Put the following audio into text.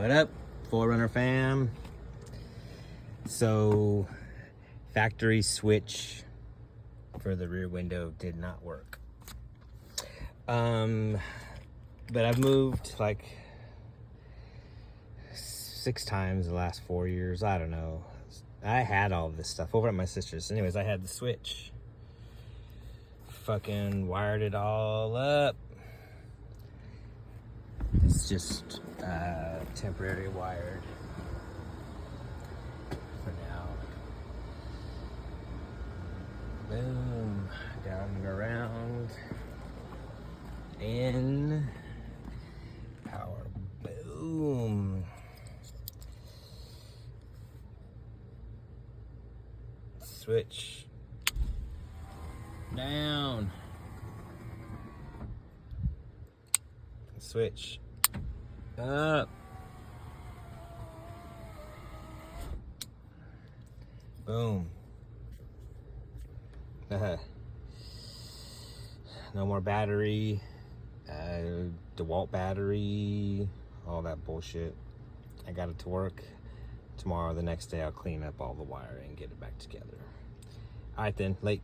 What up, 4Runner fam? So, factory switch for the rear window did not work. But I've moved like 6 times the last 4 years. I don't know. I had all this stuff over at my sister's. Anyways, I had the switch. Fucking wired it all up. It's just temporarily wired for now. Boom. Down and around. In. Power. Boom. Switch. Down. Switch. Up. Boom. No more battery. DeWalt battery. All that bullshit. I got it to work. Tomorrow, the next day, I'll clean up all the wiring and get it back together. Alright then, late.